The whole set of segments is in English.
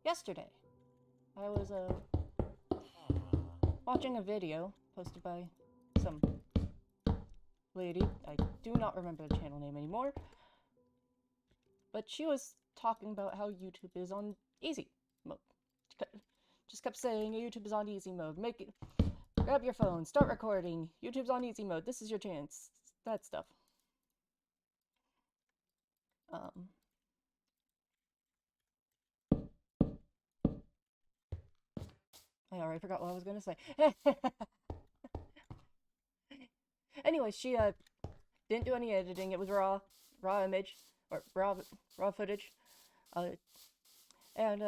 Yesterday, I was, watching a video posted by some lady. I do not remember the channel name anymore. But she was talking about how YouTube is on easy mode. Just kept saying YouTube is on easy mode. Grab your phone, start recording. YouTube's on easy mode. This is your chance. That stuff. I already forgot what I was gonna say. Anyway, she didn't do any editing. It was raw image or raw footage. And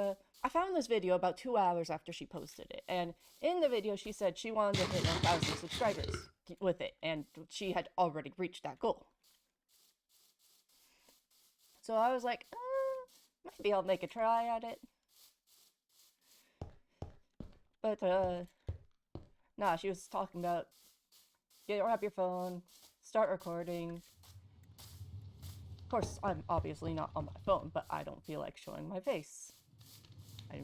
I found this video about 2 hours after she posted it, and in the video she said she wanted to hit 1,000 subscribers with it, and she had already reached that goal. So I was like, maybe I'll make a try at it. But, nah, she was talking about, grab your phone, start recording. Of course, I'm obviously not on my phone, but I don't feel like showing my face. I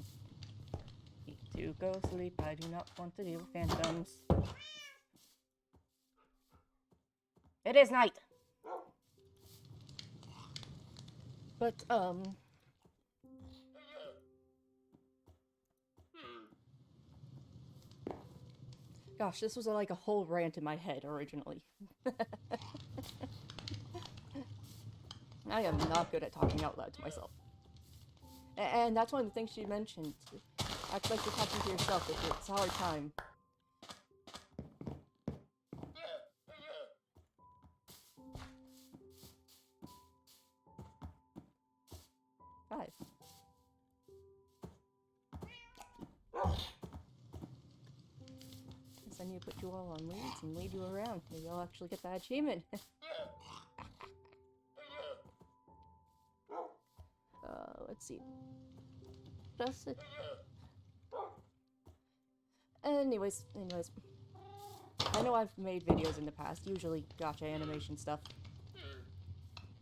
need to go sleep. I do not want to deal with phantoms. It is night! But, gosh, this was like a whole rant in my head originally. I am not good at talking out loud to myself. And that's one of the things she mentioned. Act like you're talking to yourself if it's a hard time. Five. Guess I need to put you all on leads and lead you around. Maybe I'll actually get that achievement. Let's see. That's it. Anyways. I know I've made videos in the past, usually gacha animation stuff.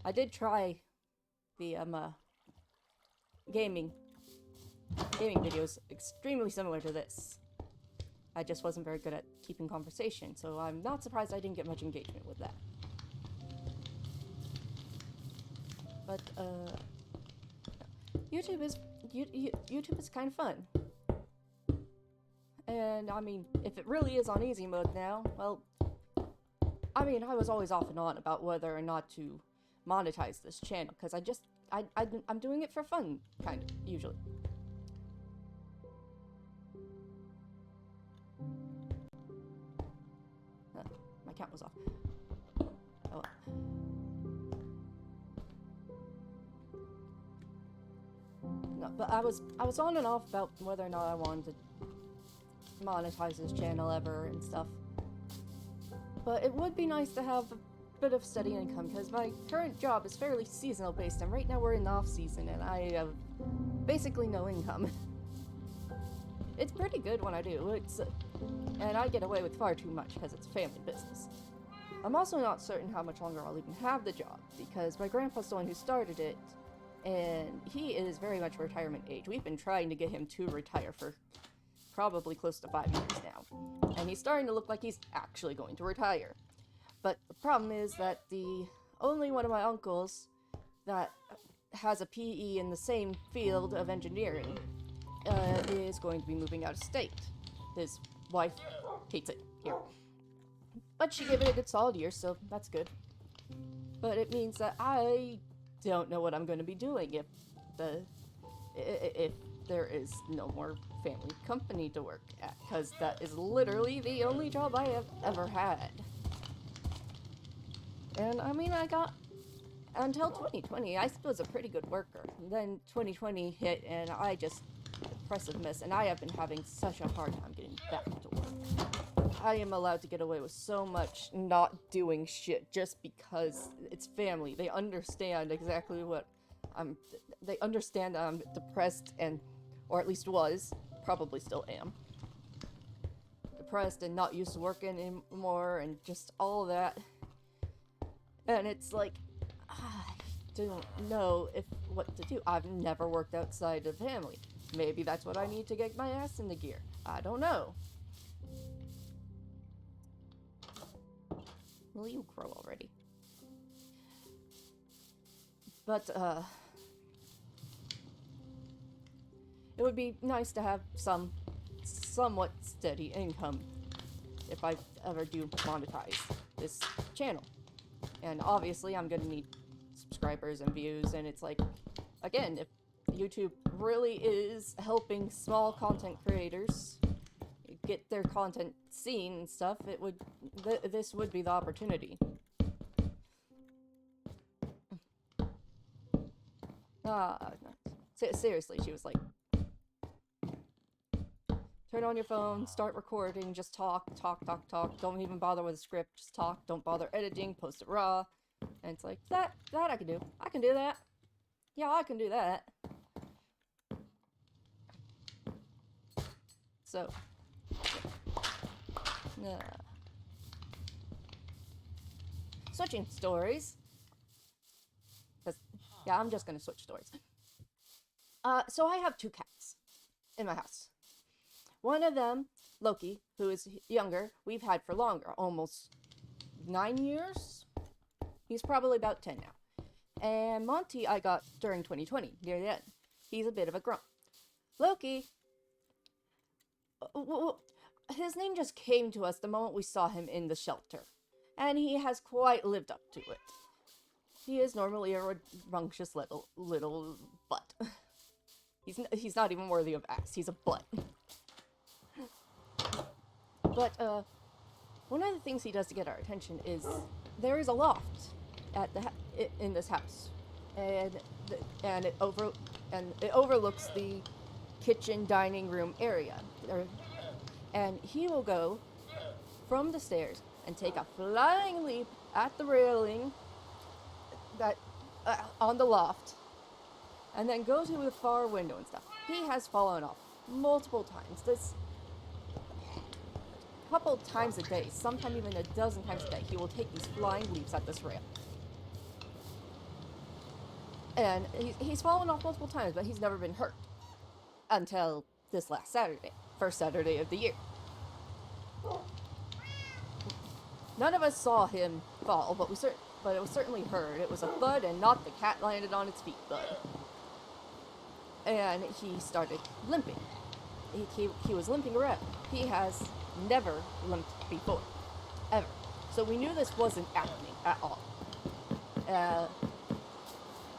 I did try the, gaming videos extremely similar to this. I just wasn't very good at keeping conversation, so I'm not surprised I didn't get much engagement with that. But, YouTube is kind of fun. And, I mean, if it really is on easy mode now, well, I mean, I was always off and on about whether or not to monetize this channel, because I'm doing it for fun, kind of, usually. My count was off. Oh well. No, but I was on and off about whether or not I wanted to monetize this channel ever and stuff. But it would be nice to have a bit of steady income, because my current job is fairly seasonal based, and right now we're in the off season and I have basically no income. It's pretty good when I do, and I get away with far too much because it's a family business. I'm also not certain how much longer I'll even have the job, because my grandpa's the one who started it, and he is very much retirement age. We've been trying to get him to retire for probably close to 5 years now, and he's starting to look like he's actually going to retire. But the problem is that the only one of my uncles that has a PE in the same field of engineering is going to be moving out of state. His wife hates it here, but she gave it a good solid year, so that's good. But it means that I don't know what I'm going to be doing if there is no more family company to work at, because that is literally the only job I have ever had. And I mean, I got until 2020, I was a pretty good worker. Then 2020 hit, and I just impressive miss, and I have been having such a hard time getting back to work. I am allowed to get away with so much not doing shit just because it's family. They understand exactly what they understand I'm depressed, and, or at least was, probably still am, depressed and not used to working anymore, and just all that. And it's like, don't know what to do. I've never worked outside of family. Maybe that's what I need to get my ass into gear. I don't know. Will you grow already? But, it would be nice to have some somewhat steady income if I ever do monetize this channel. And obviously I'm gonna need subscribers and views, and it's like, again, if YouTube really is helping small content creators get their content seen and stuff, it would this would be the opportunity. No. Seriously, she was like, turn on your phone, start recording, just talk. Don't even bother with a script, just talk. Don't bother editing, post it raw. And it's like, that I can do. I can do that. Yeah, I can do that. So, yeah. Switching stories. Yeah, I'm just gonna switch stories. So I have 2 cats in my house. One of them, Loki, who is younger, we've had for longer, almost 9 years? He's probably about 10 now. And Monty I got during 2020, near the end. He's a bit of a grump. Loki, his name just came to us the moment we saw him in the shelter. And he has quite lived up to it. He is normally a rambunctious little butt. He's not even worthy of ass. He's a butt. But one of the things he does to get our attention is there is a loft at in this house, and it overlooks the kitchen dining room area, and he will go from the stairs and take a flying leap at the railing that on the loft, and then go to the far window and stuff. He has fallen off multiple times. This couple times a day, sometimes even a dozen times a day, he will take these flying leaps at this rail. And he's fallen off multiple times, but he's never been hurt until this last Saturday, first Saturday of the year. None of us saw him fall, but it was certainly heard. It was a thud, and not the cat landed on its feet thud. And he started limping. He was limping around. He has never limped before, ever. So we knew this wasn't happening at all.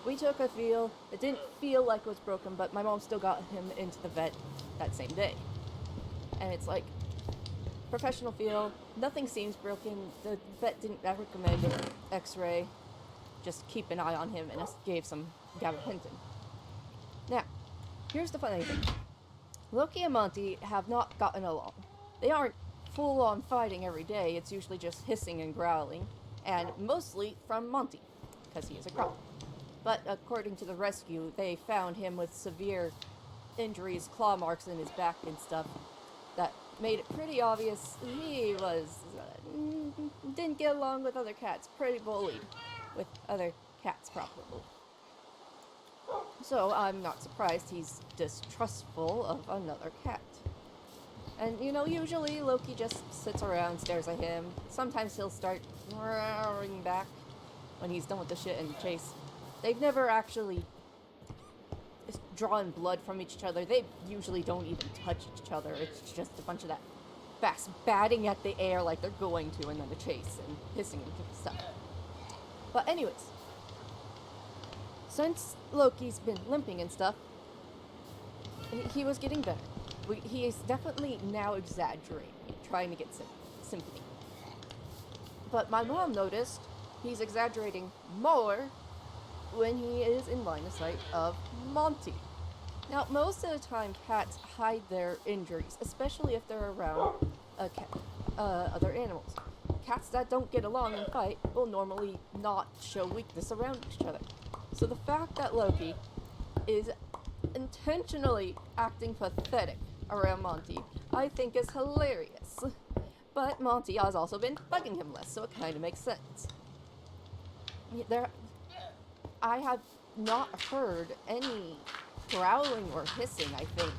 We took a feel. It didn't feel like it was broken, but my mom still got him into the vet that same day. And it's like, professional feel, nothing seems broken. The vet didn't recommend an x-ray. Just keep an eye on him, and gave some gabapentin. Now, here's the funny thing. Loki and Monty have not gotten along. They aren't full-on fighting every day. It's usually just hissing and growling, and mostly from Monty, because he is a grump. But according to the rescue, they found him with severe injuries, claw marks in his back and stuff, that made it pretty obvious he was didn't get along with other cats, pretty bullied with other cats probably. So I'm not surprised he's distrustful of another cat. And usually Loki just sits around, stares at him. Sometimes he'll start roaring back when he's done with the shit and chase. They've never actually drawn blood from each other. They usually don't even touch each other. It's just a bunch of that fast batting at the air like they're going to, and then the chase and hissing and stuff. But anyways, since Loki's been limping and stuff, he was getting better. He is definitely now exaggerating, trying to get sympathy. But my mom noticed he's exaggerating more when he is in line of sight of Monty. Now, most of the time, cats hide their injuries, especially if they're around other animals. Cats that don't get along and fight will normally not show weakness around each other. So the fact that Loki is intentionally acting pathetic around Monty, I think is hilarious. But Monty has also been bugging him less, so it kind of makes sense. I have not heard any growling or hissing, I think,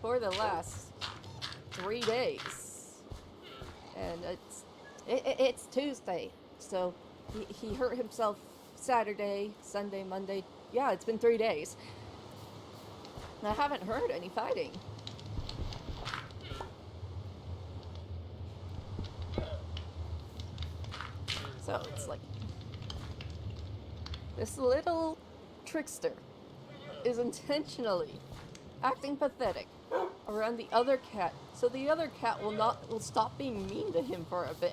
for the last 3 days. And it's Tuesday, so he hurt himself Saturday, Sunday, Monday. Yeah, it's been 3 days. And I haven't heard any fighting. So it's like, this little trickster is intentionally acting pathetic around the other cat, so the other cat will stop being mean to him for a bit.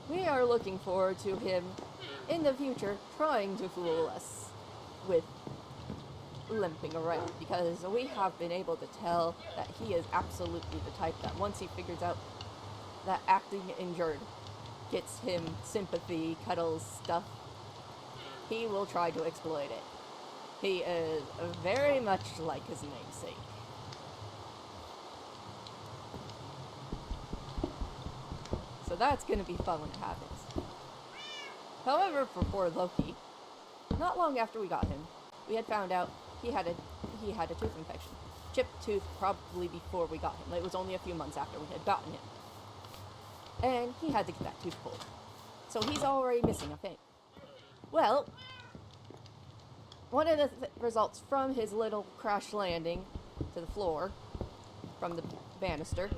We are looking forward to him in the future trying to fool us with limping around, because we have been able to tell that he is absolutely the type that once he figures out that acting injured gets him sympathy, cuddles, stuff, he will try to exploit it. He is very much like his namesake. So that's gonna be fun when it happens. However, for poor Loki, not long after we got him, we had found out he had a tooth infection. Chipped tooth probably before we got him. It was only a few months after we had gotten him. And he had to get that tooth pulled. So he's already missing a thing. Well, one of the results from his little crash landing to the floor from the banister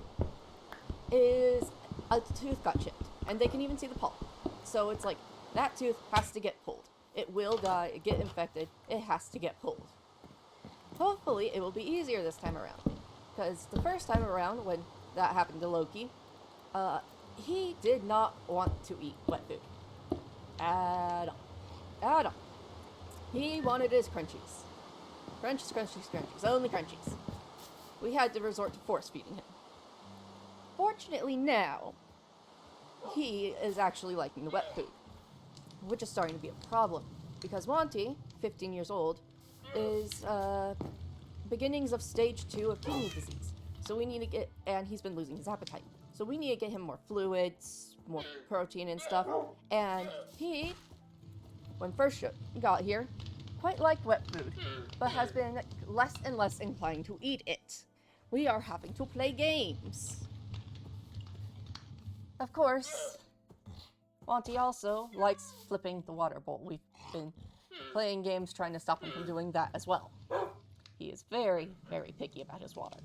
is a tooth got chipped. And they can even see the pulp. So it's like, that tooth has to get pulled. It will die, get infected, it has to get pulled. Hopefully it will be easier this time around. Because the first time around when that happened to Loki, he did not want to eat wet food. At all. At all. He wanted his crunchies. Crunchies, crunchies, crunchies. Only crunchies. We had to resort to force feeding him. Fortunately now, he is actually liking the wet food, which is starting to be a problem. Because Monty, 15 years old, is beginnings of stage 2 of kidney disease. So we need to get, and he's been losing his appetite. So we need to get him more fluids, more protein and stuff. And he, when first got here, quite liked wet food, but has been less and less inclined to eat it. We are having to play games. Of course, Monty also likes flipping the water bowl. We've been playing games trying to stop him from doing that as well. He is very, very picky about his water.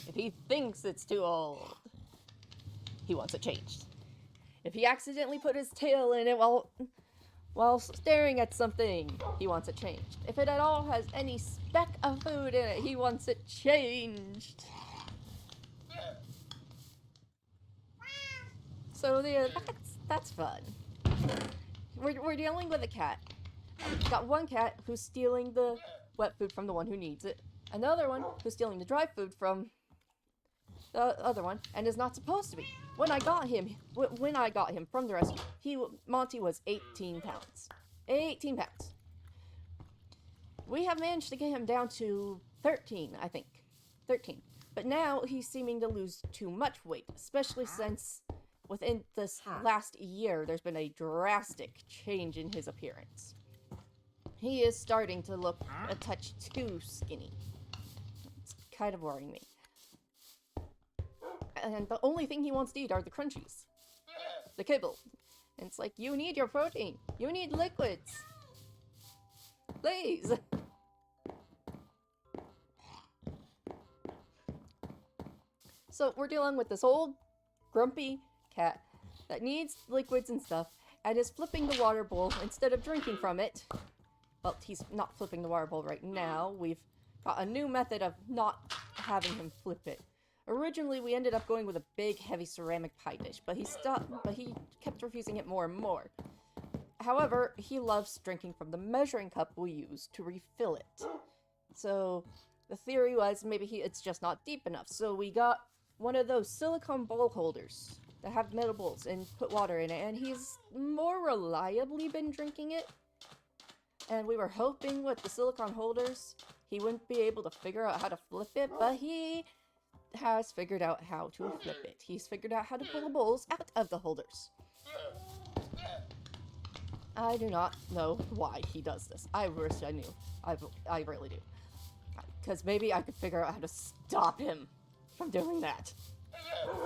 If he thinks it's too old, he wants it changed. If he accidentally put his tail in it while staring at something, he wants it changed. If it at all has any speck of food in it, he wants it changed. So that's fun. We're dealing with a cat. We've got one cat who's stealing the wet food from the one who needs it. Another one who's stealing the dry food from the other one, and is not supposed to be. When I got him from the rescue, Monty was 18 pounds. 18 pounds. We have managed to get him down to 13, I think. 13. But now he's seeming to lose too much weight, especially since within this last year, there's been a drastic change in his appearance. He is starting to look a touch too skinny. It's kind of worrying me. And the only thing he wants to eat are the crunchies. The kibble. And it's like, you need your protein. You need liquids. Please. So we're dealing with this old, grumpy cat that needs liquids and stuff, and is flipping the water bowl instead of drinking from it. Well, he's not flipping the water bowl right now. We've got a new method of not having him flip it. Originally, we ended up going with a big, heavy ceramic pie dish, but he kept refusing it more and more. However, he loves drinking from the measuring cup we use to refill it. So, the theory was maybe it's just not deep enough. So we got one of those silicone bowl holders that have metal bowls and put water in it, and he's more reliably been drinking it. And we were hoping with the silicone holders, he wouldn't be able to figure out how to flip it, but he has figured out how to flip it. He's figured out how to pull the bowls out of the holders. I do not know why he does this. I wish I knew. I really do. Because maybe I could figure out how to stop him from doing that.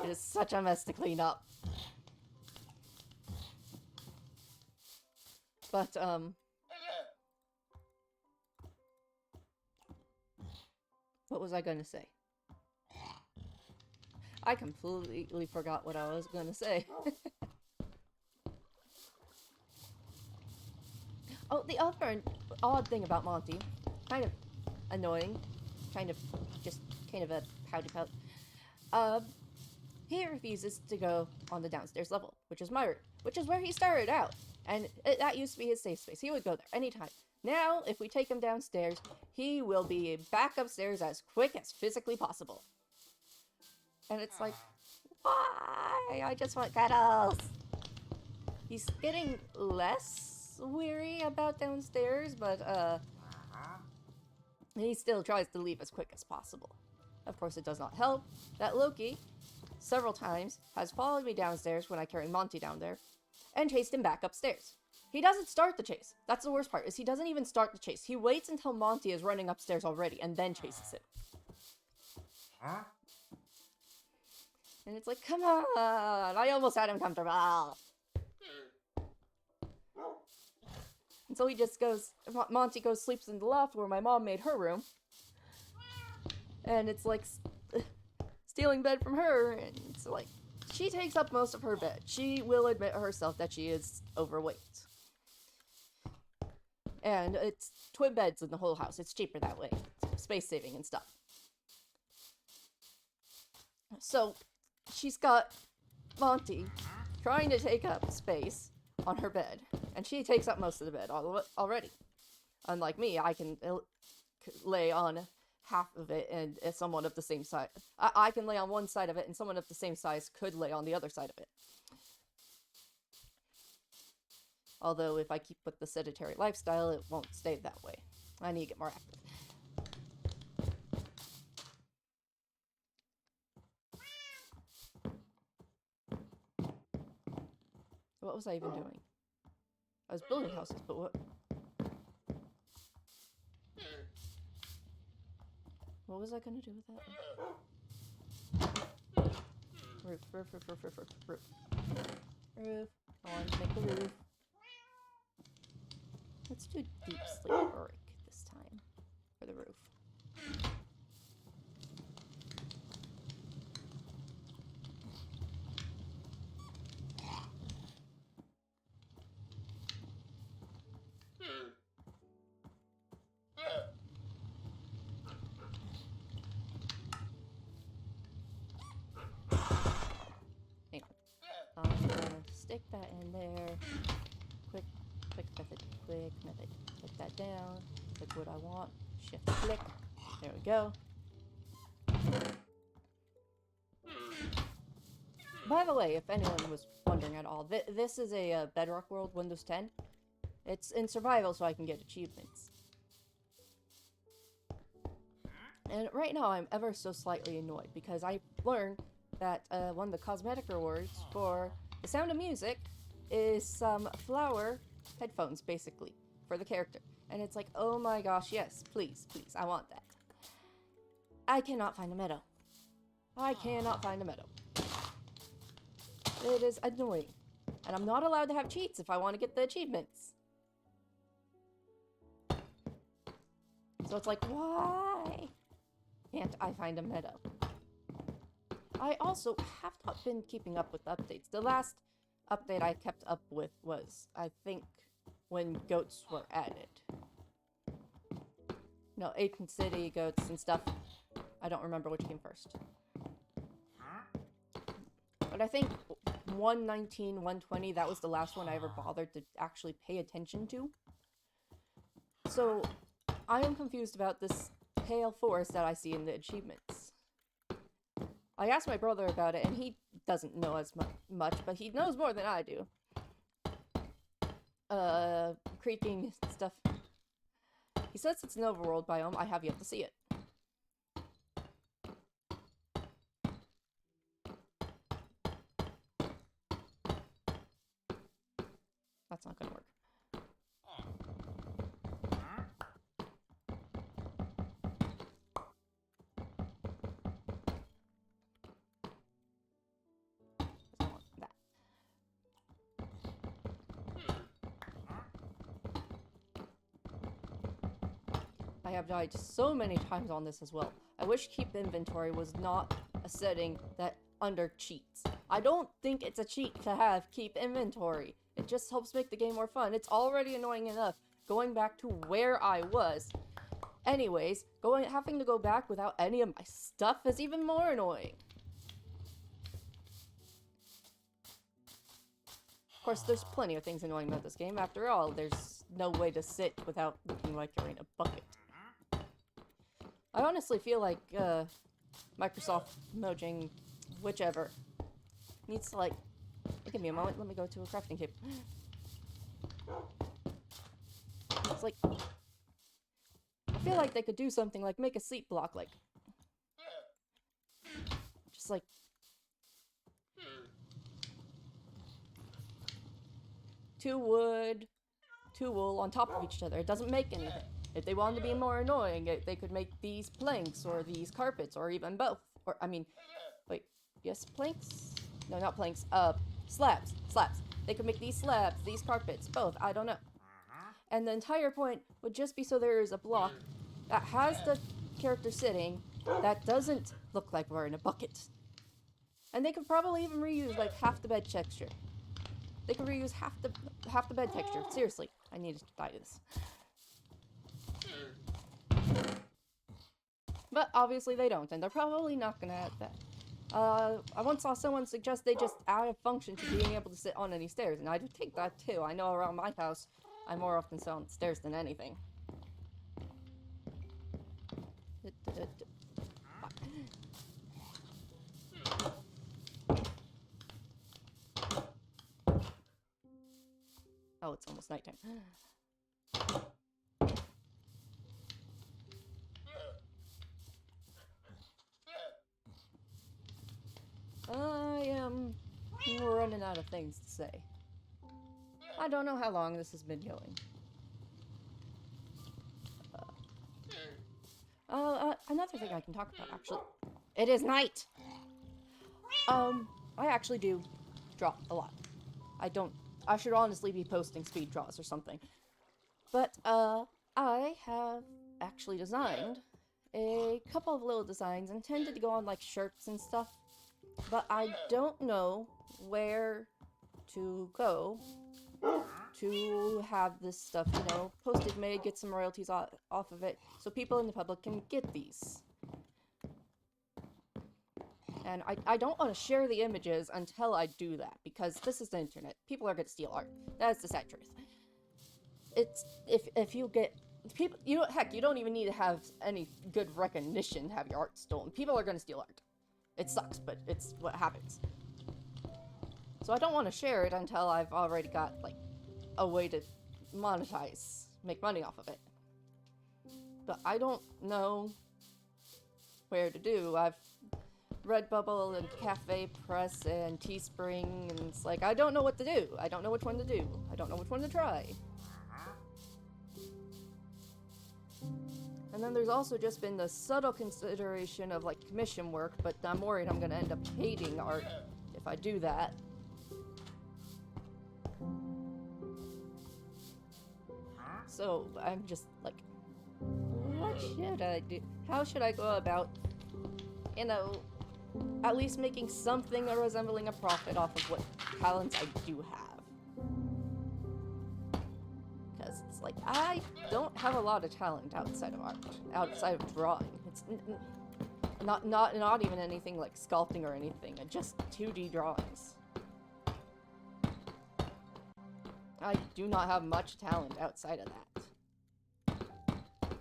It is such a mess to clean up. But, what was I gonna say? I completely forgot what I was gonna say. Oh, the other odd thing about Monty, kind of annoying, kind of a pouty pout. He refuses to go on the downstairs level, which is my room, which is where he started out, and that used to be his safe space. He would go there anytime. Now, if we take him downstairs, he will be back upstairs as quick as physically possible. And it's like, why? I just want cuddles. He's getting less weary about downstairs, but he still tries to leave as quick as possible. Of course, it does not help that Loki, several times, has followed me downstairs when I carry Monty down there, and chased him back upstairs. He doesn't start the chase. That's the worst part, is he doesn't even start the chase. He waits until Monty is running upstairs already, and then chases him. Huh? And it's like, come on! I almost had him comfortable! And so he just goes, Monty goes, sleeps in the loft where my mom made her room. And it's like stealing bed from her, and it's like, she takes up most of her bed. She will admit herself that she is overweight. And it's twin beds in the whole house. It's cheaper that way. It's space saving and stuff. So, she's got Monty trying to take up space on her bed, and she takes up most of the bed already. Unlike me, I can lay on half of it and someone of the same size. I can lay on one side of it, and someone of the same size could lay on the other side of it. Although, if I keep with the sedentary lifestyle, it won't stay that way. I need to get more active. What was I even doing? I was building houses, but what? What was I gonna do with that? Roof. Roof. I want to make the roof. Let's do deep sleep brick this time for the roof. I'm gonna stick that in there. Quick method. Put that down. Click what I want. Shift click. There we go. By the way, if anyone was wondering at all, this is a Bedrock World Windows 10. It's in survival, so I can get achievements. And right now, I'm ever so slightly annoyed because I learned that one of the cosmetic rewards for The Sound of Music is some flower headphones, basically, for the character. And it's like, oh my gosh, yes, please, I want that. I cannot find a meadow. It is annoying. And I'm not allowed to have cheats if I want to get the achievements. So it's like, why can't I find a meadow? I also have not been keeping up with updates. The last update I kept up with was, I think, when goats were added. No, Ancient City, goats, and stuff. I don't remember which came first. But I think 119, 120, that was the last one I ever bothered to actually pay attention to. So, I am confused about this pale forest that I see in the achievements. I asked my brother about it, and he doesn't know as much, but he knows more than I do. Creaking stuff. He says it's an overworld biome. I have yet to see it. That's not gonna work. I have died so many times on this as well. I wish keep inventory was not a setting that under cheats. I don't think it's a cheat to have keep inventory. It just helps make the game more fun. It's already annoying enough going back to where I was. Anyways, having to go back without any of my stuff is even more annoying. Of course, there's plenty of things annoying about this game. After all, there's no way to sit without looking like you're in a bucket. I honestly feel like Microsoft, Mojang, whichever, needs to like... Give me a moment, let me go to a crafting table. It's like... I feel like they could do something like make a sleep block, like... Just like... Two wood, two wool on top of each other. It doesn't make anything. If they wanted to be more annoying, they could make these planks or these carpets or even both. Or, I mean, wait, yes, planks? No, not planks. Slabs. Slabs. They could make these slabs, these carpets, both. I don't know. And the entire point would just be so there is a block that has the character sitting that doesn't look like we're in a bucket. And they could probably even reuse like half the bed texture. They could reuse half the bed texture. Seriously, I needed to buy this. But obviously they don't, and they're probably not gonna add that. I once saw someone suggest they just add a function to being able to sit on any stairs, and I do think that too. I know around my house, I more often sit on the stairs than anything. Oh, it's almost nighttime. I am running out of things to say. I don't know how long this has been going. Another thing I can talk about, actually. It is night! I actually do draw a lot. I should honestly be posting speed draws or something. But, I have actually designed a couple of little designs intended to go on, like, shirts and stuff. But I don't know where to go to have this stuff, you know, posted, made, get some royalties off of it, so people in the public can get these. And I don't want to share the images until I do that, because this is the internet. People are going to steal art. That's the sad truth. It's, if you get... people, you know, heck, you don't even need to have any good recognition to have your art stolen. People are going to steal art. It sucks, but it's what happens. So I don't want to share it until I've already got, like, a way to monetize, make money off of it. But I don't know where to do. I've Redbubble and Cafe Press and Teespring, and it's like, I don't know what to do. I don't know which one to do. I don't know which one to try. And then there's also just been the subtle consideration of, like, commission work, but I'm worried I'm gonna end up hating art if I do that. So, I'm just, like, what should I do? How should I go about, you know, at least making something resembling a profit off of what talents I do have? Because it's like, I don't have a lot of talent outside of art, outside of drawing. It's not even anything like sculpting or anything, just 2D drawings. I do not have much talent outside of that.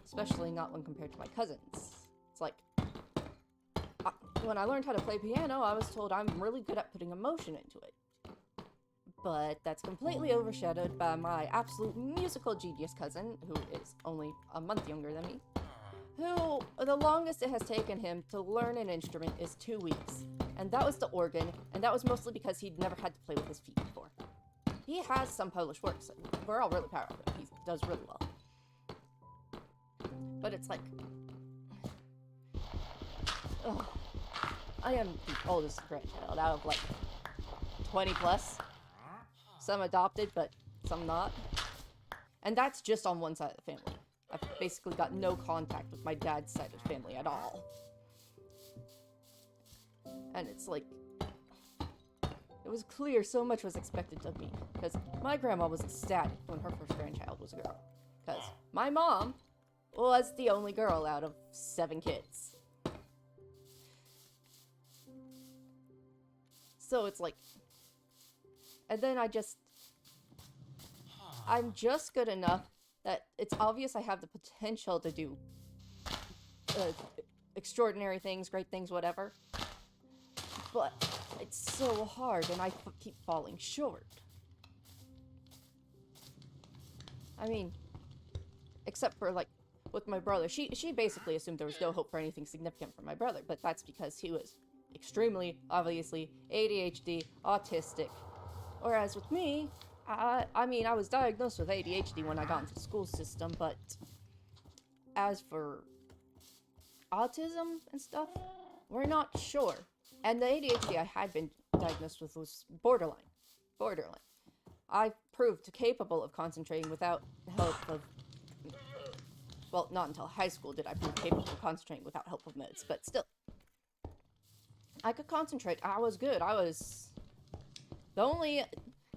Especially not when compared to my cousins. It's like, when I learned how to play piano, I was told I'm really good at putting emotion into it. But that's completely overshadowed by my absolute musical genius cousin, who is only a month younger than me, who, the longest it has taken him to learn an instrument is 2 weeks. And that was the organ, and that was mostly because he'd never had to play with his feet before. He has some published works, and we're all really proud of him. He does really well. But it's like... ugh. I am the oldest grandchild out of, like, 20 plus. Some adopted, but some not. And that's just on one side of the family. I've basically got no contact with my dad's side of the family at all. And it's like, it was clear so much was expected of me, because my grandma was ecstatic when her first grandchild was a girl. Because my mom was the only girl out of 7 kids. So it's like, and then I'm just good enough that it's obvious I have the potential to do extraordinary things, great things, whatever. But it's so hard and I keep falling short. I mean, except for like with my brother, she basically assumed there was no hope for anything significant for my brother, but that's because he was extremely, obviously, ADHD, autistic. Whereas with me, I mean, I was diagnosed with ADHD when I got into the school system, but as for autism and stuff, we're not sure. And the ADHD I had been diagnosed with was borderline. I proved capable of concentrating without help of... Well, not until high school did I prove capable of concentrating without help of meds, but still. I could concentrate. I was good. The only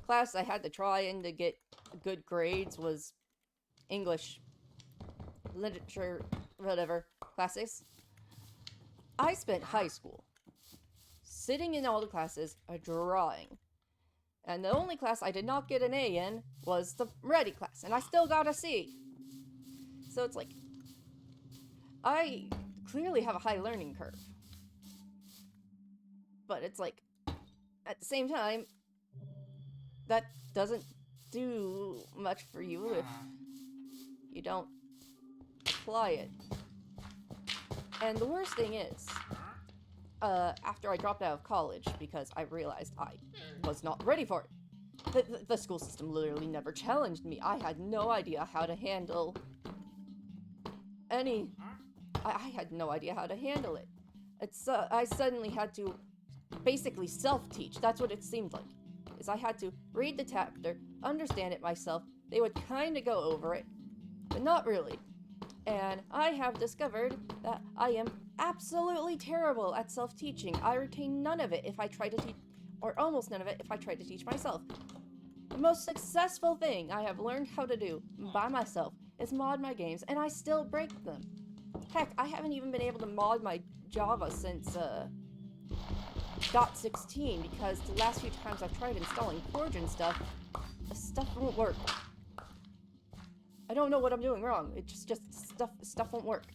class I had to try in to get good grades was English, literature, whatever, classics. I spent high school sitting in all the classes, drawing. And the only class I did not get an A in was the Ready class, and I still got a C. So it's like, I clearly have a high learning curve. But it's like, at the same time, that doesn't do much for you if you don't apply it. And the worst thing is, after I dropped out of college because I realized I was not ready for it, the school system literally never challenged me. I had no idea how to handle I had no idea how to handle it. I suddenly had to basically self-teach. That's what it seemed like. Is I had to read the chapter, understand it myself. They would kind of go over it, but not really. And I have discovered that I am absolutely terrible at self-teaching. I retain none of it if I try to teach, or almost none of it if I try to teach myself. The most successful thing I have learned how to do by myself is mod my games, and I still break them. Heck, I haven't even been able to mod my Java since, .16, because the last few times I've tried installing Forge and stuff, the stuff won't work. I don't know what I'm doing wrong. It just stuff won't work.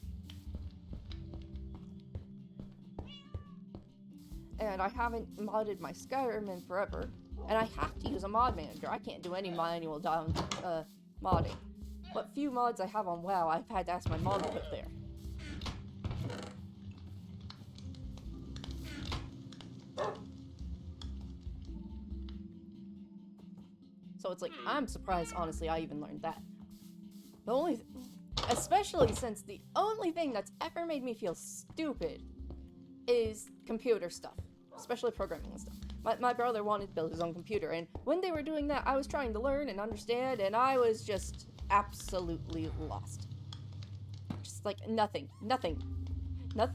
And I haven't modded my Skyrim in forever, and I have to use a mod manager. I can't do any manual modding. What few mods I have on WoW, I've had to ask my mom to put there. So it's like, I'm surprised, honestly, I even learned that. Especially since the only thing that's ever made me feel stupid is computer stuff. Especially programming and stuff. My brother wanted to build his own computer, and when they were doing that, I was trying to learn and understand, and I was just absolutely lost. Just like, nothing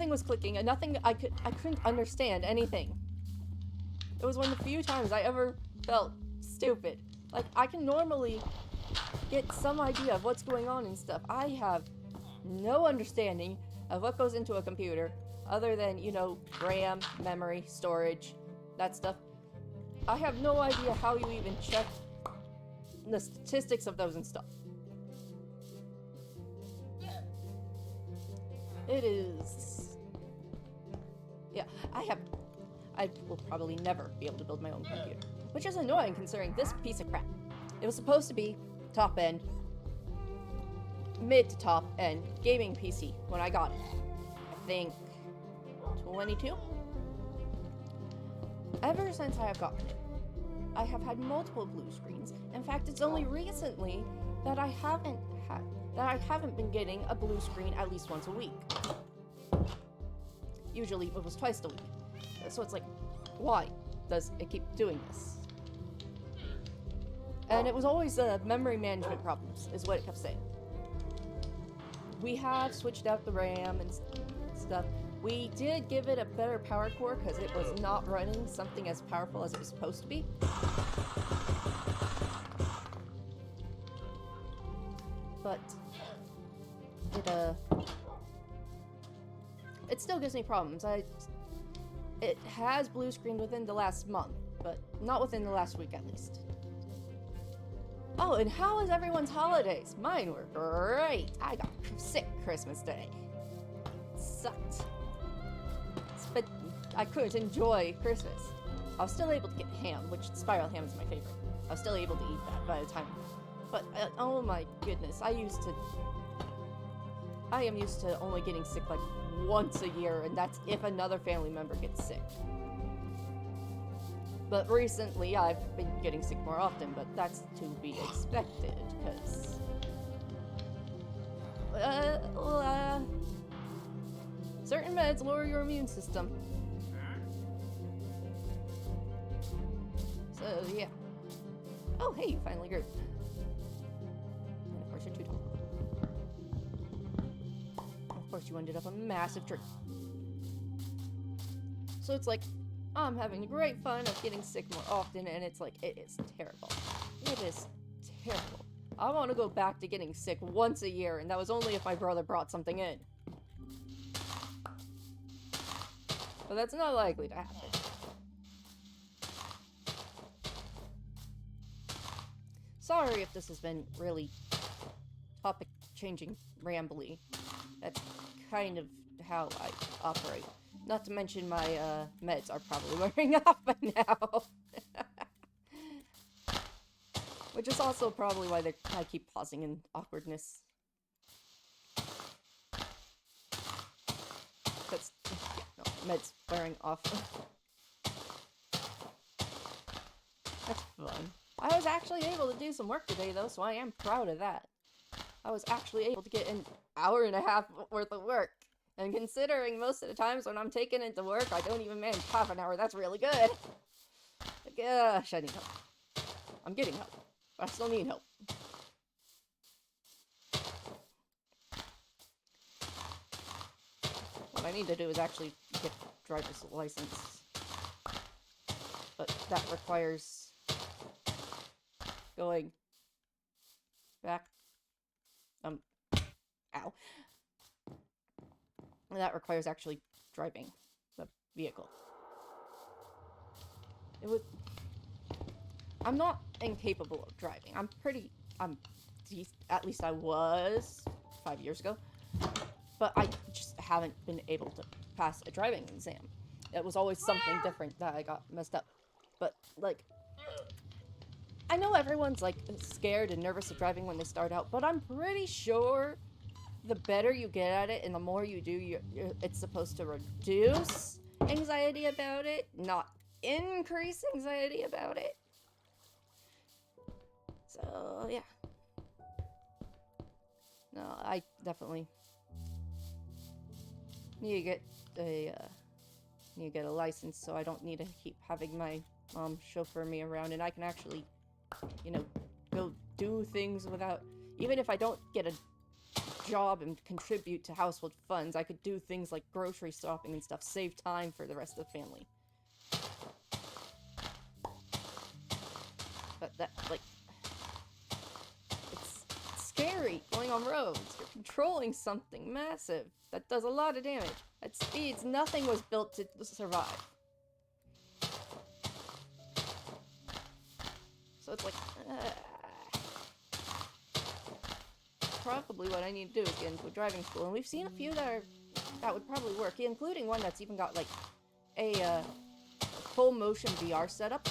was clicking, and I couldn't understand anything. It was one of the few times I ever felt stupid. Like, I can normally get some idea of what's going on and stuff. I have no understanding of what goes into a computer other than, you know, RAM, memory, storage, that stuff. I have no idea how you even check the statistics of those and stuff. It is... Yeah, I will probably never be able to build my own computer. Which is annoying considering this piece of crap. It was supposed to be top end, mid to top end gaming PC when I got it. I think 22? Ever since I have gotten it, I have had multiple blue screens. In fact, it's only recently that I haven't been getting a blue screen at least once a week. Usually it was twice a week. So it's like, why does it keep doing this? And it was always memory management problems, is what it kept saying. we have switched out the RAM and stuff. We did give it a better power core because it was not running something as powerful as it was supposed to be. But it still gives me problems. It has blue screened within the last month, but not within the last week at least. Oh, and how was everyone's holidays? Mine were great. I got sick Christmas Day. It sucked. But I couldn't enjoy Christmas. I was still able to get ham, which spiral ham is my favorite. I was still able to eat that by the time. But oh my goodness, I am used to only getting sick like once a year, and that's if another family member gets sick. But recently, I've been getting sick more often, but that's to be expected, because... certain meds lower your immune system. So, yeah. Oh, hey, you finally grew. And of course, you're too tall. Of course, you ended up a massive tree. So it's like, I'm having great fun of getting sick more often, and it's like, it is terrible. It is terrible. I want to go back to getting sick once a year, and that was only if my brother brought something in. But that's not likely to happen. Sorry if this has been really topic-changing, rambly. That's kind of how I operate. Not to mention my meds are probably wearing off by now. Which is also probably why I keep pausing in awkwardness. That's, yeah, no, meds wearing off. That's fun. I was actually able to do some work today though, so I am proud of that. I was actually able to get an hour and a half worth of work. And considering most of the times when I'm taking it to work, I don't even manage half an hour, that's really good. Gosh, I need help. I'm getting help, but I still need help. What I need to do is actually get a driver's license. But that requires going back. Ow. That requires actually driving the vehicle. I'm not incapable of driving. At least I was 5 years ago. But I just haven't been able to pass a driving exam. It was always something different that I got messed up. But, like, I know everyone's, like, scared and nervous of driving when they start out, but I'm pretty sure the better you get at it and the more you do, it's supposed to reduce anxiety about it, not increase anxiety about it. So, yeah. No, I definitely need to get a license so I don't need to keep having my mom chauffeur me around, and I can actually, you know, go do things without, even if I don't get a job and contribute to household funds, I could do things like grocery shopping and stuff, save time for the rest of the family. But that, like, it's scary going on roads. You're controlling something massive that does a lot of damage at speeds nothing was built to survive. So it's like, probably what I need to do is get into a driving school, and we've seen a few that would probably work, including one that's even got like a full motion VR setup,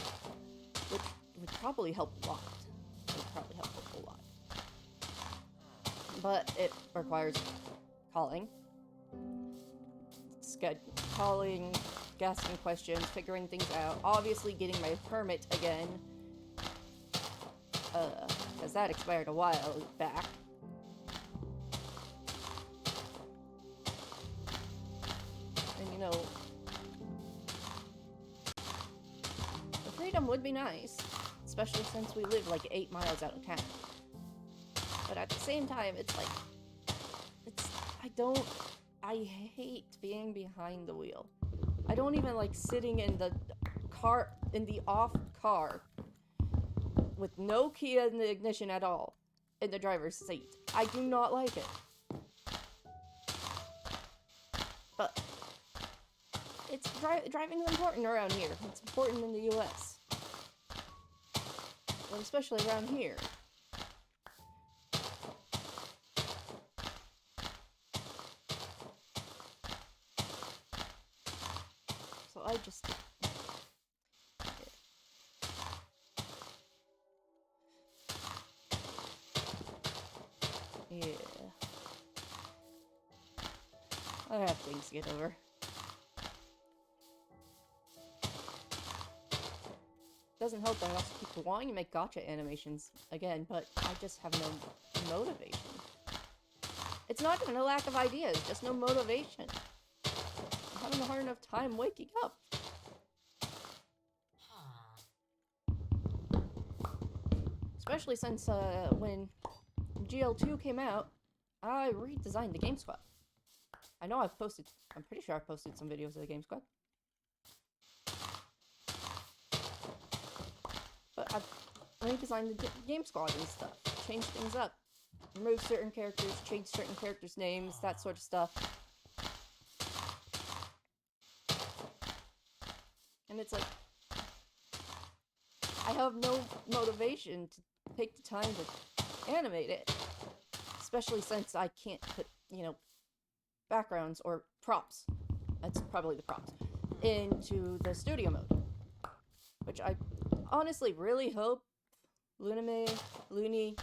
which would probably help a lot. It would probably help a whole lot. But it requires calling, calling, asking questions, figuring things out, obviously getting my permit again, because that expired a while back. And you know, the freedom would be nice, especially since we live like 8 miles out of town. But at the same time, it's like, it's I hate being behind the wheel. I don't even like sitting in the car, in the off car, with no key in the ignition at all, in the driver's seat. I do not like it. But driving is important around here. It's important in the US. But especially around here. So I just... Yeah. I have things to get over. Doesn't help that I also keep wanting to make gacha animations again, but I just have no motivation. It's not even a lack of ideas, just no motivation. I'm having a hard enough time waking up. Especially since when GL2 came out, I redesigned the Game Squad. I know I'm pretty sure I've posted some videos of the Game Squad. But I've redesigned the Game Squad and stuff. Changed things up. Removed certain characters, changed certain characters' names, that sort of stuff. And it's like, I have no motivation to take the time to animate it. Especially since I can't put, you know, backgrounds or props. That's probably the props. Into the studio mode. Which I honestly really hope Looney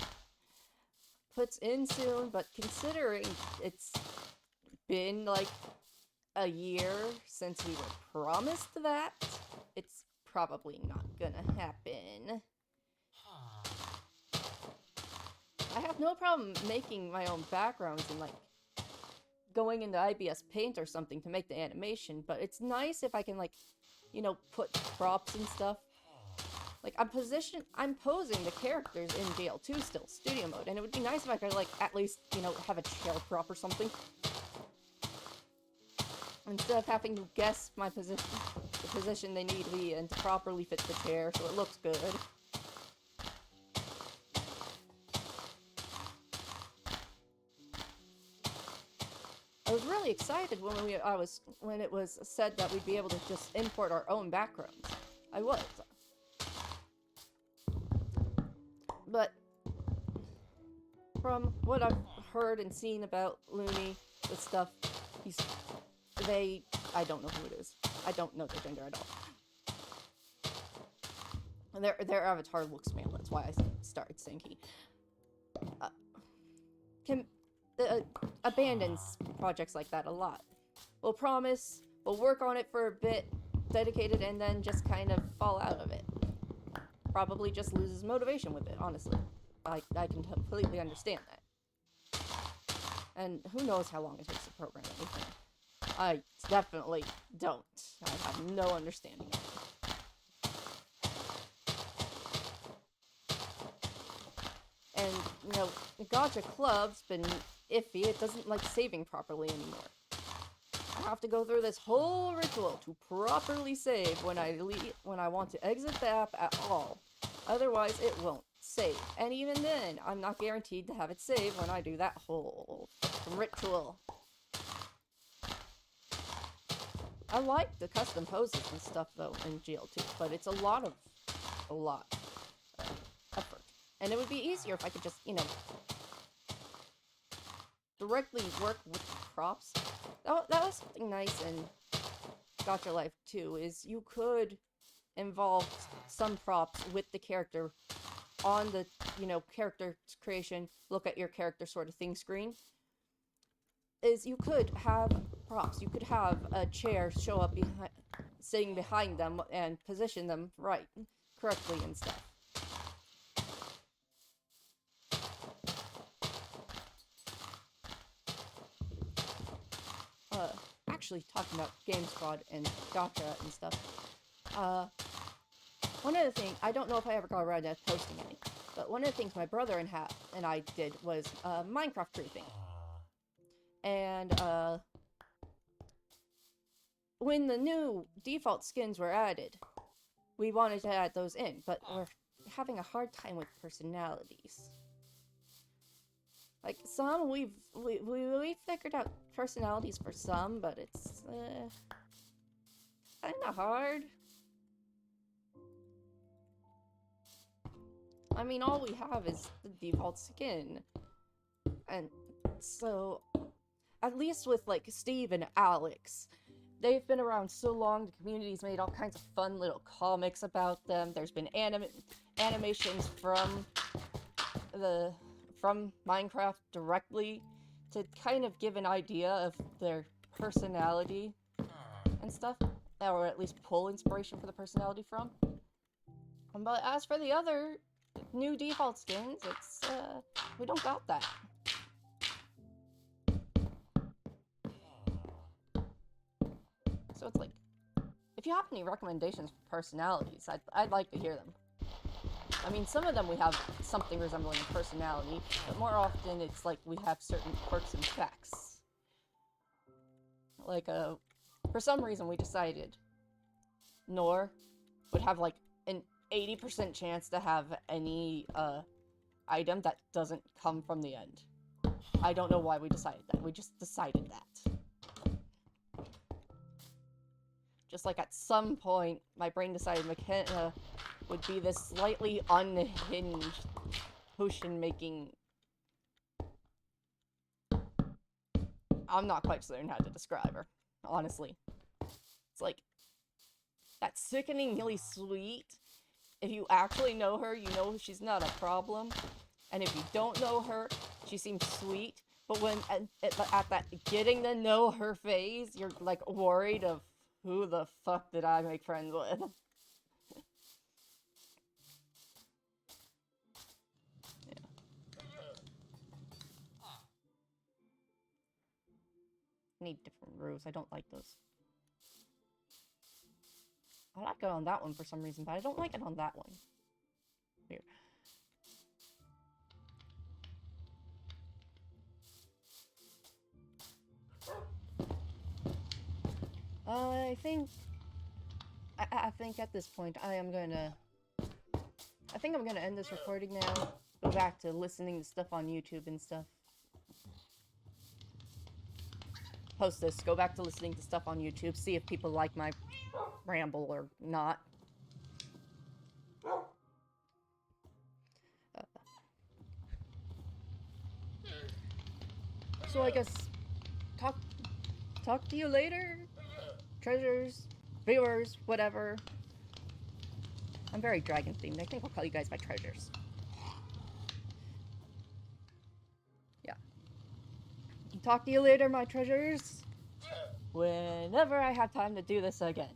puts in soon, but considering it's been like a year since we were promised that, it's probably not gonna happen. I have no problem making my own backgrounds and like going into IBS Paint or something to make the animation, but it's nice if I can like, you know, put props and stuff. Like, I'm posing the characters in GL2 still, studio mode, and it would be nice if I could, like, at least, you know, have a chair prop or something. Instead of having to guess my position, the position they need to be in to properly fit the chair so it looks good. I was really excited when it was said that we'd be able to just import our own backgrounds. I was. But from what I've heard and seen about Looney with stuff, I don't know who it is. I don't know their gender at all. And their avatar looks male, that's why I started saying he. Abandons projects like that a lot. We'll promise, we'll work on it for a bit, dedicated, and then just kind of fall out of it. Probably just loses motivation with it, honestly. I can completely understand that. And who knows how long it takes to program anything. I definitely don't. I have no understanding of it. And, you know, the gacha club's been iffy. It doesn't like saving properly anymore. I have to go through this whole ritual to properly save when I want to exit the app at all. Otherwise, it won't save. And even then, I'm not guaranteed to have it save when I do that whole ritual. I like the custom poses and stuff, though, in GL2, but it's a lot of effort. And it would be easier if I could just, you know, directly work with the props. That was something nice in Gacha Life 2, is you could involve some props with the character on the, you know, character creation, look at your character sort of thing screen. Is you could have props. You could have a chair show up sitting behind them and position them correctly and stuff. Actually, talking about Game Squad and Gacha and stuff, one of the things, I don't know if I ever got around to posting any, but one of the things my brother and I did was Minecraft creeping. And, when the new default skins were added, we wanted to add those in, but we're having a hard time with personalities. Like, some, we figured out personalities for some, but it's, kinda hard. I mean, all we have is the default skin. And so, at least with, like, Steve and Alex, they've been around so long, the community's made all kinds of fun little comics about them. There's been animations from Minecraft directly to kind of give an idea of their personality and stuff, or at least pull inspiration for the personality from. But as for the other new default skins, it's, we don't got that. So it's like, if you have any recommendations for personalities, I'd like to hear them. I mean, some of them we have something resembling a personality, but more often it's like we have certain quirks and facts. Like, for some reason we decided Nor would have like an 80% chance to have any, item that doesn't come from the end. I don't know why we decided that. We just decided that. Just like at some point, my brain decided McKenna would be this slightly unhinged potion-making... I'm not quite certain how to describe her, honestly. It's like, that sickeningly sweet. If you actually know her, you know she's not a problem. And if you don't know her, she seems sweet. But when at that getting to know her phase, you're like worried of who the fuck did I make friends with? Need different roofs. I don't like those. I like it on that one for some reason, but I don't like it on that one. Weird. I think at this point I think I'm gonna end this recording now. Go back to listening to stuff on YouTube and stuff. Post this, go back to listening to stuff on YouTube, see if people like my ramble or not. So I guess talk to you later, treasures, viewers, whatever. I'm very dragon themed. I think I'll call you guys my treasures. Yeah. Talk to you later, my treasures. Whenever I have time to do this again.